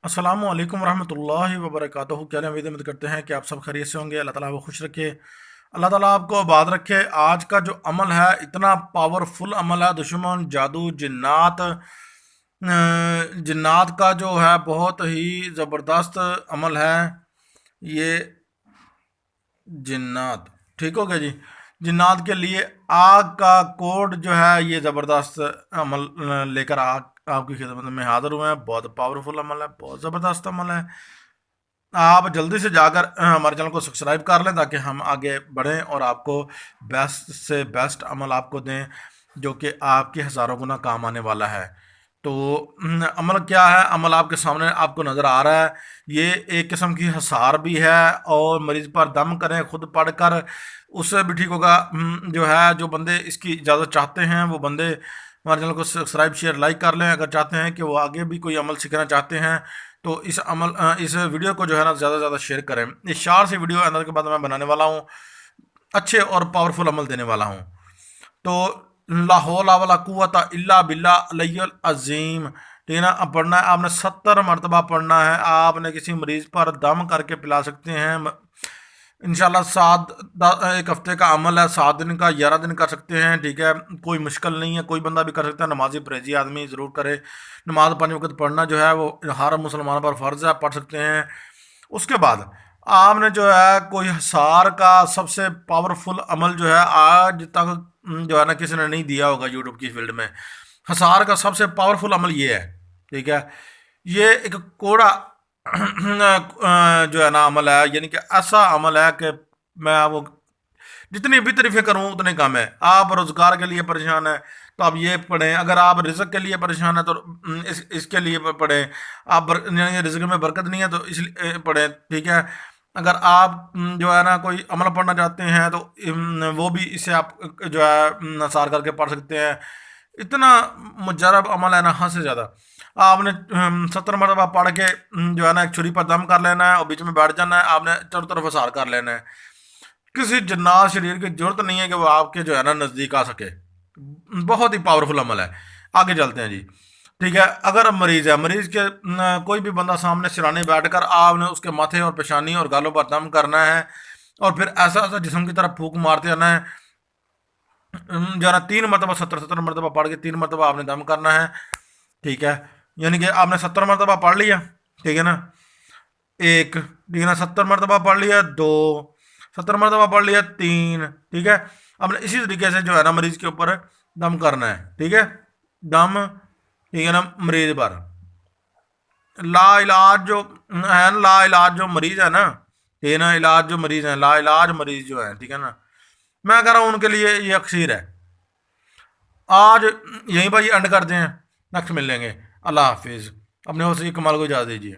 अस्सलाम वालेकुम रहमतुल्लाहि व बरकातहू। क्या उम्मीद करते हैं कि आप सब खैरियत से होंगे। अल्लाह ताला आपको खुश रखे, अल्लाह ताला आपको आबाद रखे। आज का जो अमल है इतना पावरफुल अमल है, दुश्मन जादू जिन्नात का जो है बहुत ही ज़बरदस्त अमल है ये। जिन्नात, ठीक हो गया जी। जिन्नात के लिए आग का कोड जो है ये ज़बरदस्त अमल लेकर आग आपकी खिदमत में हाजिर हुए हैं। बहुत पावरफुल अमल है, बहुत ज़बरदस्त अमल है। आप जल्दी से जाकर हमारे चैनल को सब्सक्राइब कर लें ताकि हम आगे बढ़ें और आपको बेस्ट से बेस्ट अमल आपको दें जो कि आपके हज़ारों गुना काम आने वाला है। तो अमल क्या है, अमल आपके सामने आपको नज़र आ रहा है। ये एक किस्म की हसार भी है और मरीज़ पर दम करें खुद पढ़कर उससे भी ठीक होगा। जो है जो बंदे इसकी इजाज़त चाहते हैं वो बंदे हमारे चैनल को सब्सक्राइब शेयर लाइक कर लें। अगर चाहते हैं कि वो आगे भी कोई अमल सीखना चाहते हैं तो इस वीडियो को जो है ना ज़्यादा से ज़्यादा शेयर करें। इस शार से वीडियो अंदर के बाद मैं बनाने वाला हूँ, अच्छे और पावरफुल अमल देने वाला हूँ। तो ला हौला वला कुव्वता इल्ला बिल्ला अलिय्युल अज़ीम, ठीक है ना। अब पढ़ना है आपने 70 मरतबा पढ़ना है। आपने किसी मरीज़ पर दम करके पिला सकते हैं इंशाल्लाह। एक हफ्ते का अमल है, 7 दिन का, 11 दिन कर सकते हैं, ठीक है। कोई मुश्किल नहीं है, कोई बंदा भी कर सकता है। नमाजी परहेजी आदमी ज़रूर करे। नमाज 5 वक्त पढ़ना जो है वो हर मुसलमान पर फ़र्ज़ है, पढ़ सकते हैं। उसके बाद आपने जो है कोई हसार का सबसे पावरफुल अमल जो है आज तक जो है ना किसी ने नहीं दिया होगा यूट्यूब की फील्ड में। हसार का सबसे पावरफुल अमल ये है, ठीक है। ये एक कोड़ा जो है ना अमल है, यानी कि ऐसा अमल है कि मैं वो जितनी भी तारीफें करूँ उतने कम है। आप रोज़गार के लिए परेशान है तो आप ये पढ़ें। अगर आप रिज़्क के लिए परेशान है तो इसके लिए पढ़ें। आप यानी रिज़्क में बरकत नहीं है तो इसलिए पढ़ें, ठीक है। अगर आप जो है ना कोई अमल पढ़ना चाहते हैं तो वो भी इसे आप जो है नसार करके पढ़ सकते हैं। इतना मुजरब अमल है ना, हद से ज़्यादा। आपने 70 मरतबा पढ़ के जो है ना एक छुरी पर दम कर लेना है और बीच में बैठ जाना है। आपने चारों तरफ हसार कर लेना है। किसी जन्नात शरीर की जरूरत नहीं है कि वो आपके जो है ना नज़दीक आ सके। बहुत ही पावरफुल अमल है। आगे चलते हैं जी, ठीक है। अगर मरीज़ है, मरीज़ के कोई भी बंदा सामने सिराने बैठकर आपने उसके माथे और पेशानी और गालों पर दम करना है और फिर ऐसा ऐसा जिस्म की तरफ फूंक मारते आना है। जो है ना 3 मरतबा 70 मरतबा पढ़ के 3 मरतबा आपने दम करना है, ठीक है। यानी कि आपने 70 मरतबा पढ़ लिया, ठीक है ना। एक, ठीक है ना। 70 मरतबा पढ़ लिया, दो, 70 मरतबा पढ़ लिया, तीन, ठीक है। आपने इसी तरीके से जो है ना मरीज के ऊपर दम करना है, ठीक है। दम, ठीक है ना, मरीज पर। ला इलाज जो है ना, ला इलाज जो मरीज है ना, ठीक है ना, इलाज जो मरीज है, ला इलाज मरीज जो है, ठीक है ना। मैं कह रहा हूँ उनके लिए ये अक्सीर है। आज यहीं पर ये एंड करते हैं, नेक्स्ट मिल लेंगे। अल्लाह हाफिज़। अपने हो से कमाल को इजाज़त दीजिए।